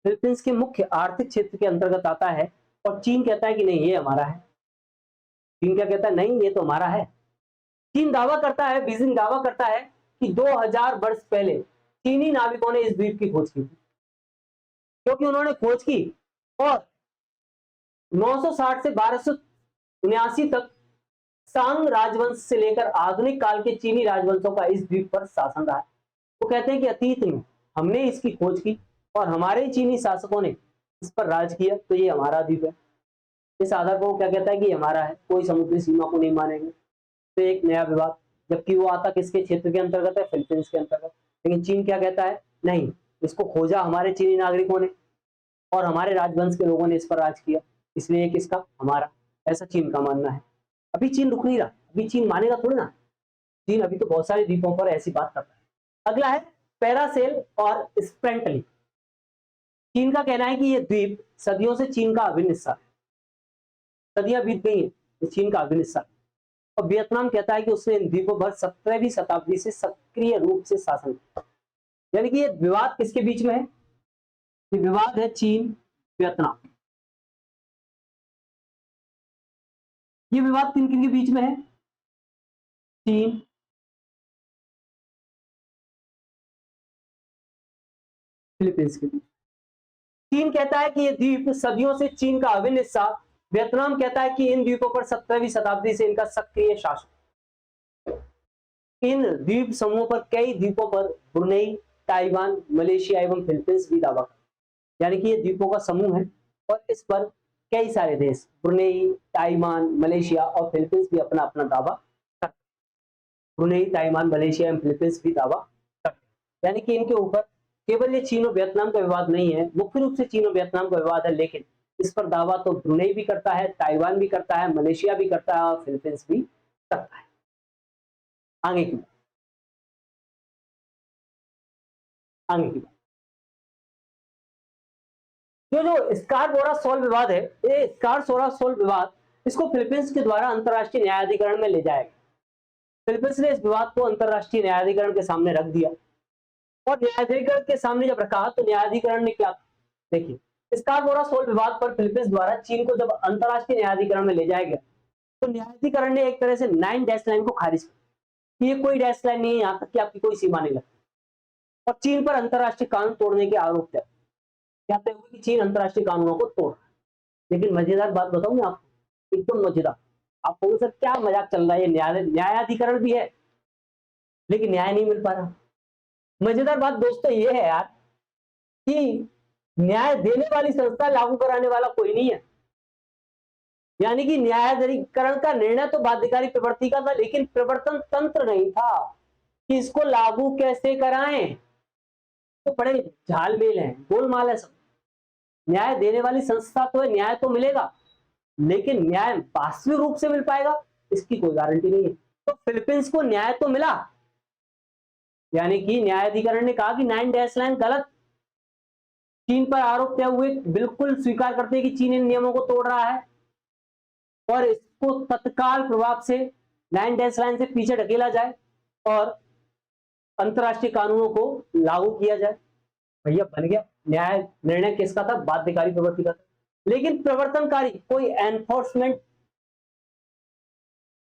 फिलीपींस के मुख्य आर्थिक क्षेत्र के अंतर्गत आता है। और चीन कहता है कि नहीं ये हमारा है। चीन क्या कहता है? नहीं ये तो हमारा है। चीन दावा करता है, बीजिंग दावा करता है कि 2000 वर्ष पहले चीनी नाविकों ने इस द्वीप की खोज की थी। क्योंकि उन्होंने खोज की और 960 से 1279 तक सांग राजवंश से लेकर आधुनिक काल के चीनी राजवंशों का इस द्वीप पर शासन रहा है। वो कहते हैं कि अतीत में हमने इसकी खोज की और हमारे चीनी शासकों ने इस पर राज किया, तो ये हमारा द्वीप है। इस आधार पर वो क्या कहता है कि हमारा है, कोई समुद्री सीमा को नहीं मानेंगे। तो एक नया विवाद, जबकि वो आता किसके क्षेत्र के अंतर्गत है? फिलीपींस के अंतर्गत। लेकिन चीन क्या कहता है? नहीं, इसको खोजा हमारे चीनी नागरिकों ने और हमारे राजवंश के लोगों ने इस पर राज किया, इसलिए किसका? हमारा। ऐसा चीन का मानना है। अभी चीन रुक नहीं रहा, अभी चीन मानेगा थोड़ी ना। चीन अभी तो बहुत सारे द्वीपों पर ऐसी बात करता है। अगला है पैरासेल और स्प्रेंटली। चीन का कहना है कि ये द्वीप सदियों से चीन का अभिन्न हिस्सा है। सदियां बीत गई हैं, ये चीन का अभिन्न हिस्सा है। और वियतनाम कहता है कि उसने इन द्वीपों पर 17वीं शताब्दी से सक्रिय रूप से शासन किया। यानी कि ये विवाद किसके बीच में है? ये विवाद है चीन वियतनाम। ये विवाद किन किन के बीच में है? चीन, फिलीपींस के बीच। चीन कहता है कि ये द्वीप सदियों से चीन का अभिन्न हिस्सा। वियतनाम कहता है कि इन द्वीपों पर 17वीं शताब्दी से इनका सक्रिय शासन। इन द्वीप समूहों पर, कई द्वीपों पर ब्रुनेई, ताइवान, मलेशिया एवं फिलीपींस भी दावा करते। यानी कि ये द्वीपों का समूह है और इस पर कई सारे देश, ब्रुनेई, ताइवान, मलेशिया और फिलीपींस भी अपना अपना दावा करते। ब्रुनेई, ताइवान, मलेशिया एवं फिलीपींस भी दावा करते। यानी कि इनके ऊपर केवल ये चीन और वियतनाम का विवाद नहीं है, मुख्य रूप से चीन और वियतनाम का विवाद है, लेकिन इस पर दावा तो ब्रुनेई भी करता है, ताइवान भी करता है, मलेशिया भी करता है और फिलीपींस भी करता है। आगे की आगे की जो स्कारबोरा सोल विवाद है, ये स्कारबोरा सोल विवाद, इसको फिलीपींस के द्वारा अंतरराष्ट्रीय न्यायाधिकरण में ले जाएगा। फिलीपींस ने इस विवाद को अंतरराष्ट्रीय न्यायाधिकरण के सामने रख दिया और न्यायाधिकरण के सामने जब रखा तो न्यायाधिकरण ने क्या, देखिए स्कारबोरा सोल विवाद पर फिलीपींस द्वारा चीन को जब अंतरराष्ट्रीय न्यायाधिकरण में ले जाया गया तो न्यायाधिकरण ने एक तरह से 9 डैश लाइन को खारिज किया। ये कोई डैश लाइन नहीं है, यहां तक कि आपकी कोई सीमा नहीं लगती। और चीन पर अंतरराष्ट्रीय कानून तोड़ने के आरोप थे, कहते हुए कि चीन अंतरराष्ट्रीय कानूनों को तोड़। लेकिन मजेदार बात बताऊं मैं आपको, एकदम मजेदार। आप कहोगे सर क्या मजाक चल रहा है, ये न्यायाधिकरण भी है लेकिन न्याय नहीं मिल पा रहा। मजेदार बात दोस्तों ये है यार कि न्याय देने वाली संस्था, लागू कराने वाला कोई नहीं है। यानी कि न्यायाधिकरण का निर्णय तो बाध्यकारी प्रवृत्ति का था, लेकिन प्रवर्तन तंत्र नहीं था कि इसको लागू कैसे कराएं। तो बड़े झालमेल है, गोलमाल है सब। न्याय देने वाली संस्था तो है, न्याय तो मिलेगा, लेकिन न्याय वास्तविक रूप से मिल पाएगा इसकी कोई गारंटी नहीं है। तो फिलीपींस को न्याय तो मिला, यानी कि न्यायाधिकरण ने कहा कि 9 डैश लाइन गलत, चीन पर आरोप तय हुए, बिल्कुल स्वीकार करते हैं कि चीन इन नियमों को तोड़ रहा है और इसको तत्काल प्रभाव से 9 डैश लाइन से पीछे ढकेला जाए और अंतरराष्ट्रीय कानूनों को लागू किया जाए। भैया बन गया। न्याय निर्णय किसका था? बाध्यकारी प्रवृत्ति का था। लेकिन प्रवर्तनकारी कोई एनफोर्समेंट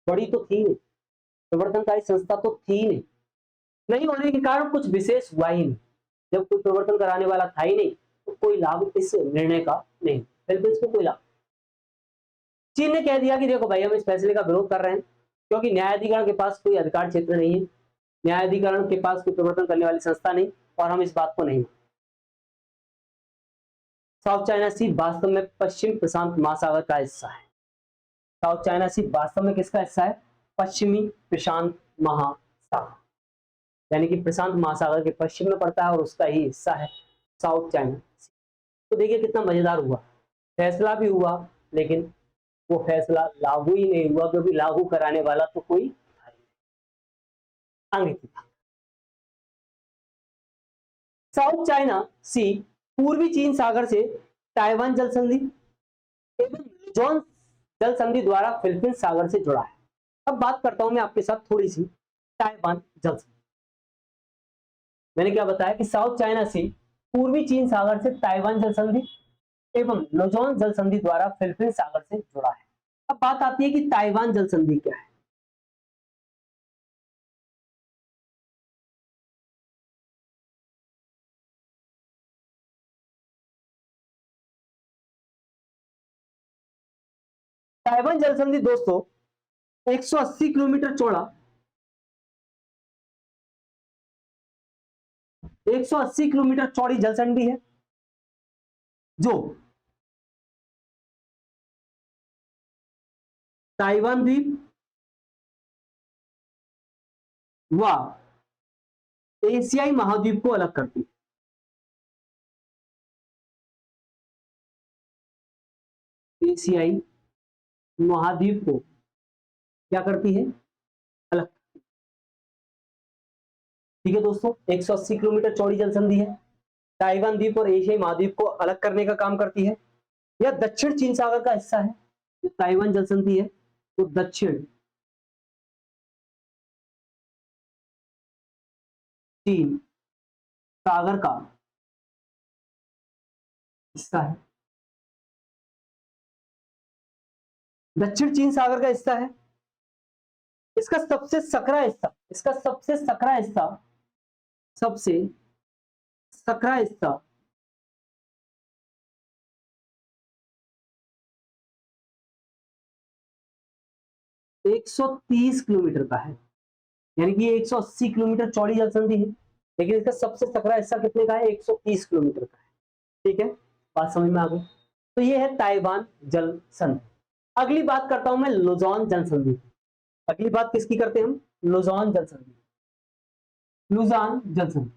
बड़ी तो थी नहीं, प्रवर्तनकारी संस्था तो थी नहीं होने के कारण कुछ विशेष हुआ ही नहीं। जब कोई प्रवर्तन कराने वाला था ही नहीं तो कोई लाभ इस निर्णय का नहीं, फिलीपींस को कोई लाभ। चीन ने कह दिया कि देखो भाई हम इस फैसले का विरोध कर रहे हैं क्योंकि न्यायाधिकरण के पास कोई अधिकार क्षेत्र नहीं है, न्यायाधिकरण के पास कोई प्रवर्तन करने वाली संस्था नहीं और हम इस बात को नहीं। साउथ चाइना सी वास्तव में पश्चिम प्रशांत महासागर का हिस्सा है। साउथ चाइना सी वास्तव में किसका हिस्सा है? पश्चिमी प्रशांत महासागर, यानी कि प्रशांत महासागर के पश्चिम में पड़ता है और उसका ही हिस्सा है साउथ चाइना सी। तो देखिए कितना मजेदार हुआ, फैसला भी हुआ लेकिन वो फैसला लागू ही नहीं हुआ क्योंकि लागू कराने वाला तो कोई आगे था। साउथ चाइना सी पूर्वी चीन सागर से ताइवान जल संधि एवं लुजोन जल संधि द्वारा फिलीपींस सागर से जुड़ा है। अब बात करता हूं मैं आपके साथ थोड़ी सी ताइवान जल संधि। मैंने क्या बताया कि साउथ चाइना सी पूर्वी चीन सागर से ताइवान जल संधि एवं लुजोन जल संधि द्वारा फिलीपींस सागर से जुड़ा है। अब बात आती है कि ताइवान जल संधि क्या है। ताइवान जल संधि दोस्तों 180 किलोमीटर चौड़ा, 180 किलोमीटर चौड़ी जल संधि है जो ताइवान द्वीप व एशियाई महाद्वीप को अलग करती है। एशियाई महाद्वीप को क्या करती है? अलग। ठीक है दोस्तों, 180 किलोमीटर चौड़ी जल संधि है, ताइवान द्वीप और एशियाई महाद्वीप को अलग करने का काम करती है। यह दक्षिण चीन सागर का हिस्सा है। जो ताइवान जल संधि है तो दक्षिण चीन सागर का हिस्सा है। दक्षिण चीन सागर का हिस्सा है। इसका सबसे सकरा हिस्सा, इसका सबसे सकरा हिस्सा, सबसे सकरा हिस्सा 130 किलोमीटर का है, यानी कि 180 किलोमीटर चौड़ी जल संधि है लेकिन इसका सबसे सकरा हिस्सा कितने का है? 130 किलोमीटर का है। ठीक है, बात समझ में आ गई। तो ये है ताइवान जल संधि। अगली बात करता हूं मैं लुजोन जल संधि। अगली बात किसकी करते हैं हम? लुजोन जल संधि। लुजोन जल संधि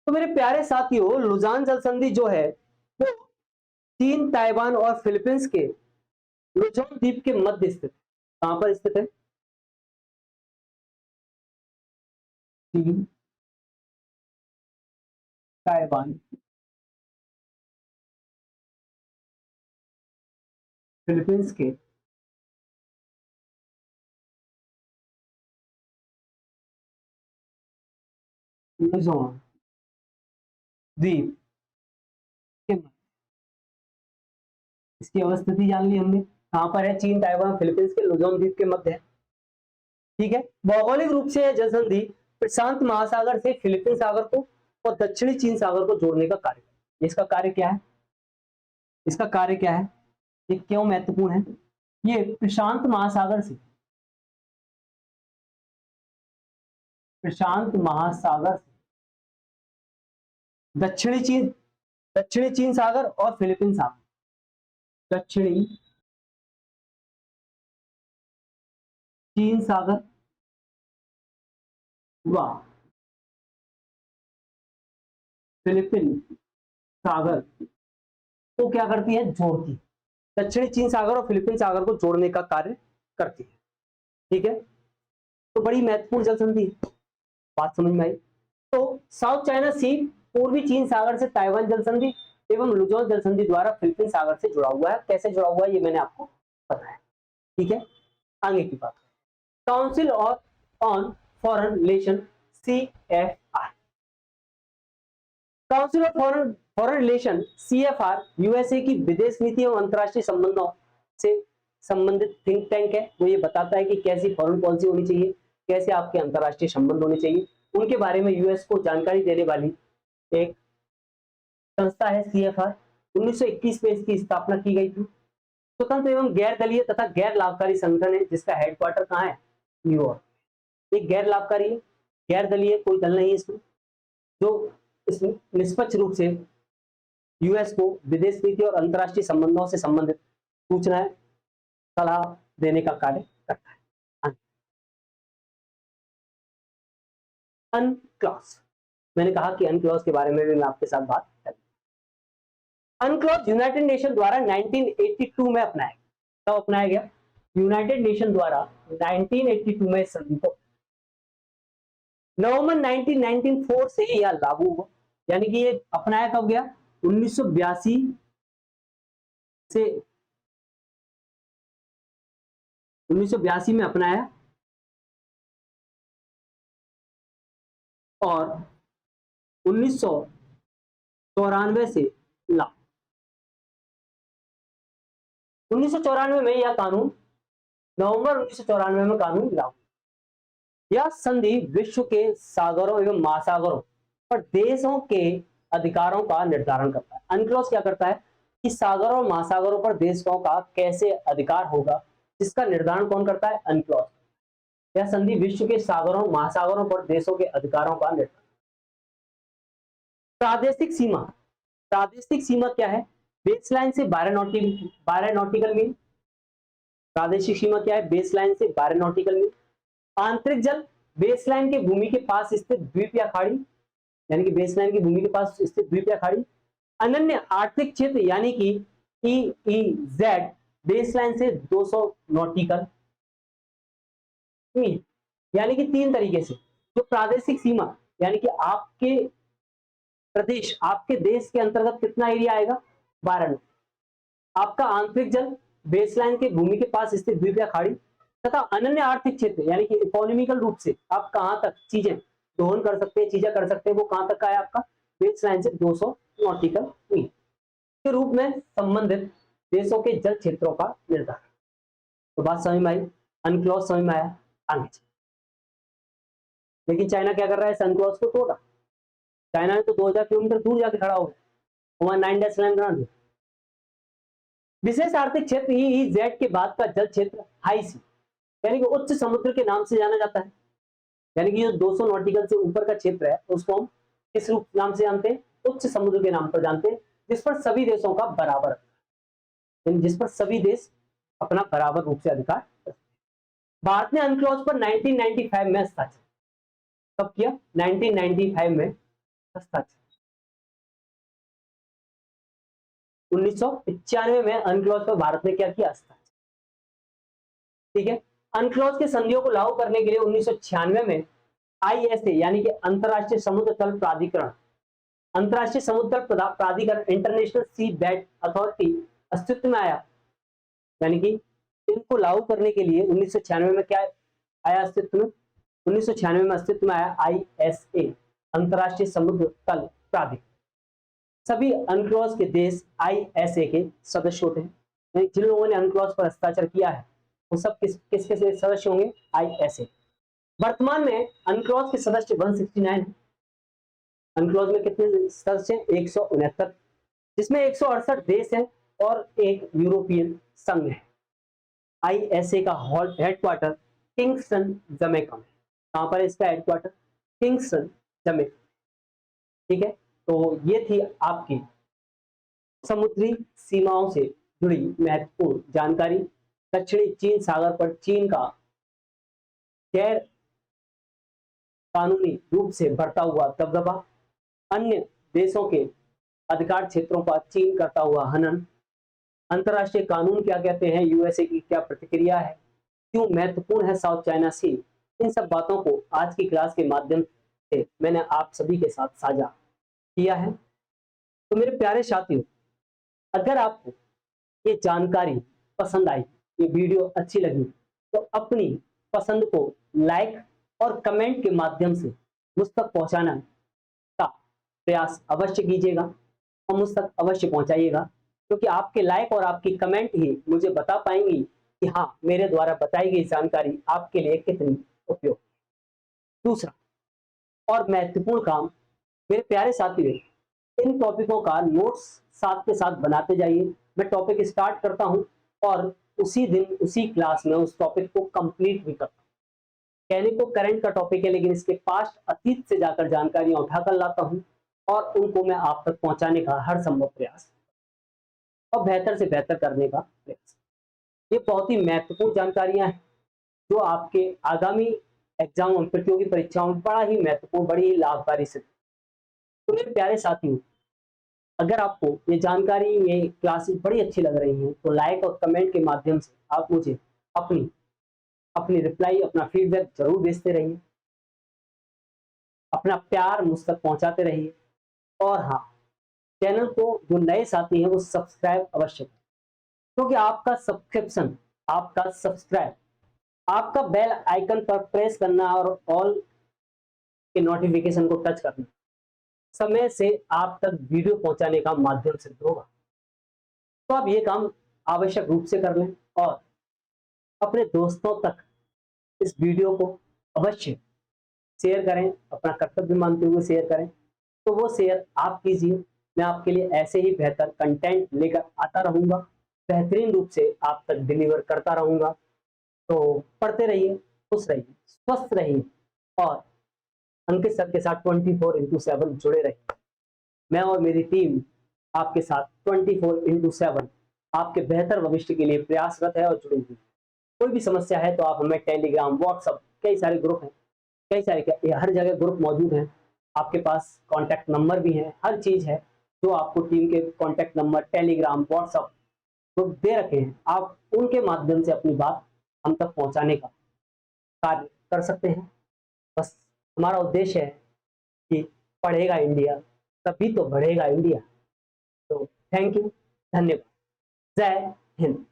तो मेरे प्यारे साथियों, लुजान जल संधि जो है वो चीन, ताइवान और फिलीपींस के लुजोन द्वीप के मध्य स्थित है। कहां पर स्थित है? चीन, ताइवान, फिलीपींस के लुजोन द्वीप के मध्य। इसकी अवस्थिति जान ली हमने, कहां पर है? चीन, ताइवान, फिलीपींस के लुजोन द्वीप के मध्य है। ठीक है, भौगोलिक रूप से यह जल संधि प्रशांत महासागर से फिलीपींस सागर को और दक्षिणी चीन सागर को जोड़ने का कार्य। इसका कार्य क्या है? इसका कार्य क्या है? ये क्यों महत्वपूर्ण है? ये प्रशांत महासागर से, प्रशांत महासागर से दक्षिणी चीन सागर और फिलीपींस सागर, दक्षिणी चीन सागर व फिलीपीन सागर को क्या करती है, जोड़ती है। दक्षिणी चीन सागर और फिलीपीन सागर को जोड़ने का कार्य करती है। ठीक है, तो बड़ी महत्वपूर्ण जल संधि है, बात समझ में आई। तो साउथ चाइना सी पूर्वी चीन सागर से ताइवान जल संधि एवं लुजोन जल संधि द्वारा फिलीपीन सागर से जुड़ा हुआ है। कैसे जुड़ा हुआ है ये मैंने आपको बताया। ठीक है, आगे की बात, council on foreign relation CFR, council of foreign relation CFR USA की विदेश नीति एवं अंतरराष्ट्रीय संबंधों से संबंधित थिंक टैंक है। वो ये बताता है कि कैसी फॉरेन पॉलिसी होनी चाहिए, कैसे आपके अंतरराष्ट्रीय संबंध होने चाहिए, उनके बारे में यूएस को जानकारी देने वाली एक संस्था है CFR। 1921 में इसकी स्थापना की गई थी। स्वतंत्र एवं गैर दलीय तथा गैर लाभकारी संगठन है, जिसका हेडक्वार्टर कहाँ है, न्यूयॉर्क। एक गैर लाभकारी है, गैर दलीय कोई दल नहीं है इसमें, जो इसमें निष्पक्ष रूप से यूएस को विदेश नीति और अंतरराष्ट्रीय संबंधों से संबंधित सूचनाएं सलाह देने का कार्य करता है। अनक्लॉज, मैंने कहा कि अनक्लॉज के बारे में भी मैं आपके साथ बात करूंगा। अनक्लॉज यूनाइटेड नेशन द्वारा 1982 में अपनाया, कब अपनाया गया, यूनाइटेड नेशन द्वारा 1982 में संधि को नवंबर 1994 से यह लागू हुआ, यानी कि ये अपनाया कब गया, 1982 से 1982 में अपनाया और 1994 से लागू। 1994 में यह कानून, नवंबर 1994 में कानून लागू। यह संधि विश्व के सागरों एवं महासागरों पर देशों के अधिकारों का निर्धारण करता है। अनक्लॉज क्या करता है कि सागरों और महासागरों पर देशों का कैसे अधिकार होगा, जिसका निर्धारण कौन करता है, अनक्लॉज। यह संधि विश्व के सागरों महासागरों पर देशों के अधिकारों का निर्धारण। प्रादेशिक सीमा, प्रादेशिक सीमा क्या है, बेसलाइन से 12 नॉटिकल मील। प्रादेशिक सीमा क्या है, बेसलाइन से 12 नॉटिकल मील। आंतरिक जल, बेसलाइन के भूमि के पास स्थित द्वीप या खाड़ी, यानी कि बेसलाइन की भूमि के पास स्थित द्वीप या खाड़ी। अनन्य आर्थिक क्षेत्र यानी कि EEZ, बेसलाइन से 200 नॉटिकल मील। यानी कि 3 तरीके से, जो प्रादेशिक सीमा यानी कि आपके प्रदेश, आपके देश के अंतर्गत कितना एरिया आएगा, 12। आपका आंतरिक जल, बेसलाइन के भूमि के पास स्थित द्वीप या खाड़ी, तथा अनन्य आर्थिक क्षेत्र यानी कि इकोनॉमिकल रूप से आप कहां तक चीजें दोहन कर सकते हैं, चीजें कर सकते हैं, वो कहां तक का है आपका, बेसलाइन से 200 नॉटिकल मील के रूप में संबंधित देशों के जल क्षेत्रों का निर्धारण। तो बात समझ में आई, अनक्लॉज समझ में आया, आगे। लेकिन चाइना क्या कर रहा है, अनक्लॉज को तोड़ा। चाइना ने तो 2000 किलोमीटर दूर जाके खड़ा हो गया, वहां 9 डैश लाइन बना दी। विशेष आर्थिक क्षेत्र EEZ के बाद का जल क्षेत्र हाई सी यानी कि उच्च समुद्र के नाम से जाना जाता है। यानी कि जो 200 नॉटिकल से ऊपर का क्षेत्र है उसको हम किस रूप नाम से जानते हैं, उच्च समुद्र के नाम पर जानते हैं, जिस पर सभी देशों का बराबर, जिस पर सभी देश अपना बराबर रूप से अधिकार करते हैं। भारत ने अनक्लॉज पर 1995 में हस्ताक्षर कब किया, 1995 में हस्ताक्षर। 1995 में अनक्लॉज पर भारत ने क्या किया, हस्ताक्षर। ठीक है, अनक्लॉज के संधियों को लागू करने के लिए 1996 में ISA यानी कि अंतरराष्ट्रीय समुद्र तल प्राधिकरण, अंतरराष्ट्रीय समुद्र तल प्राधिकरण, इंटरनेशनल सी बेड अथॉरिटी अस्तित्व में आया। यानी कि इनको लागू करने के लिए 1996 में क्या आया अस्तित्व में, 1996 में अस्तित्व में आया ISA, अंतरराष्ट्रीय समुद्र तल प्राधिकरण। सभी अनक्लॉज के देश ISA के सदस्य होते हैं। जिन लोगों ने अनक्लॉज पर हस्ताक्षर किया है वो सब किसके सदस्य होंगे, ISA। वर्तमान में अनक्लॉज के सदस्य 169 है। अनक्लॉज में कितने सदस्य हैं, 169, जिसमें 168 देश हैं और एक यूरोपियन संघ है। ISA का हेडक्वार्टर किंगस्टन जमैका में। कहां पर इसका हेडक्वार्टर, किंगस्टन जमैका। ठीक है, तो ये थी आपकी समुद्री सीमाओं से जुड़ी महत्वपूर्ण जानकारी। दक्षिणी चीन सागर पर चीन का गैर कानूनी रूप से बढ़ता हुआ दबदबा, अन्य देशों के अधिकार क्षेत्रों का चीन करता हुआ हनन, अंतरराष्ट्रीय कानून क्या कहते हैं, यूएसए की क्या प्रतिक्रिया है, क्यों महत्वपूर्ण है साउथ चाइना सी, इन सब बातों को आज की क्लास के माध्यम से मैंने आप सभी के साथ साझा किया है। तो मेरे प्यारे साथियों, अगर आपको ये जानकारी पसंद आई, ये वीडियो अच्छी लगी, तो अपनी पसंद को लाइक और कमेंट के माध्यम से मुझ तक पहुंचाना का प्रयास अवश्य कीजिएगा और मुझ तक अवश्य पहुंचाइएगा, क्योंकि आपके लाइक और आपकी कमेंट ही मुझे बता पाएंगी कि हाँ, मेरे द्वारा बताई गई जानकारी आपके लिए कितनी उपयोगी। दूसरा और महत्वपूर्ण काम, मेरे प्यारे साथियों, इन टॉपिकों का नोट्स साथ के साथ बनाते जाइए। मैं टॉपिक स्टार्ट करता हूं और उसी दिन उसी क्लास में उस टॉपिक को कंप्लीट भी करता हूं। कहने को करंट का टॉपिक है, लेकिन इसके पास्ट अतीत से जाकर जानकारियां उठाकर लाता हूं और उनको मैं आप तक पहुंचाने का हर संभव प्रयास और बेहतर से बेहतर करने का प्रयास। ये बहुत ही महत्वपूर्ण जानकारियां हैं जो आपके आगामी एग्जाम और प्रतियोगी परीक्षाओं में बड़ा ही महत्वपूर्ण, बड़ी ही लाभकारी सिद्ध। तो मेरे प्यारे साथियों, अगर आपको ये जानकारी, ये क्लासेस बड़ी अच्छी लग रही हैं, तो लाइक और कमेंट के माध्यम से आप मुझे अपनी अपनी रिप्लाई, अपना फीडबैक जरूर भेजते रहिए, अपना प्यार मुझ तक पहुंचाते रहिए। और हाँ, चैनल को जो नए साथी हैं वो सब्सक्राइब अवश्य करें, क्योंकि आपका सब्सक्रिप्शन, आपका सब्सक्राइब, आपका बेल आइकन पर प्रेस करना और ऑल के नोटिफिकेशन को टच करना समय से आप तक वीडियो पहुंचाने का माध्यम सिद्ध होगा। तो आप ये काम आवश्यक रूप से कर लें और अपने दोस्तों तक इस वीडियो को अवश्य शेयर करें, अपना कर्तव्य मानते हुए शेयर करें। तो वो शेयर आप कीजिए, मैं आपके लिए ऐसे ही बेहतर कंटेंट लेकर आता रहूंगा, बेहतरीन रूप से आप तक डिलीवर करता रहूंगा। तो पढ़ते रहिए, खुश रहिए, स्वस्थ रहिए और अंकित सर के साथ 24/7 जुड़े रहिए। मैं और मेरी टीम आपके साथ 24/7 आपके बेहतर भविष्य के लिए प्रयासरत है और जुड़ी हुई। कोई भी समस्या है तो आप हमें टेलीग्राम, व्हाट्सएप, कई सारे ग्रुप हैं, कई सारे क्या, हर जगह ग्रुप मौजूद हैं। आपके पास कॉन्टैक्ट नंबर भी है, हर चीज है जो आपको टीम के contact number, Telegram, WhatsApp group दे रखे हैं। आप उनके माध्यम से अपनी बात हम तक पहुंचाने का कार्य कर सकते हैं। बस हमारा उद्देश्य है कि पढ़ेगा इंडिया तभी तो बढ़ेगा इंडिया। तो थैंक यू, धन्यवाद, जय हिंद।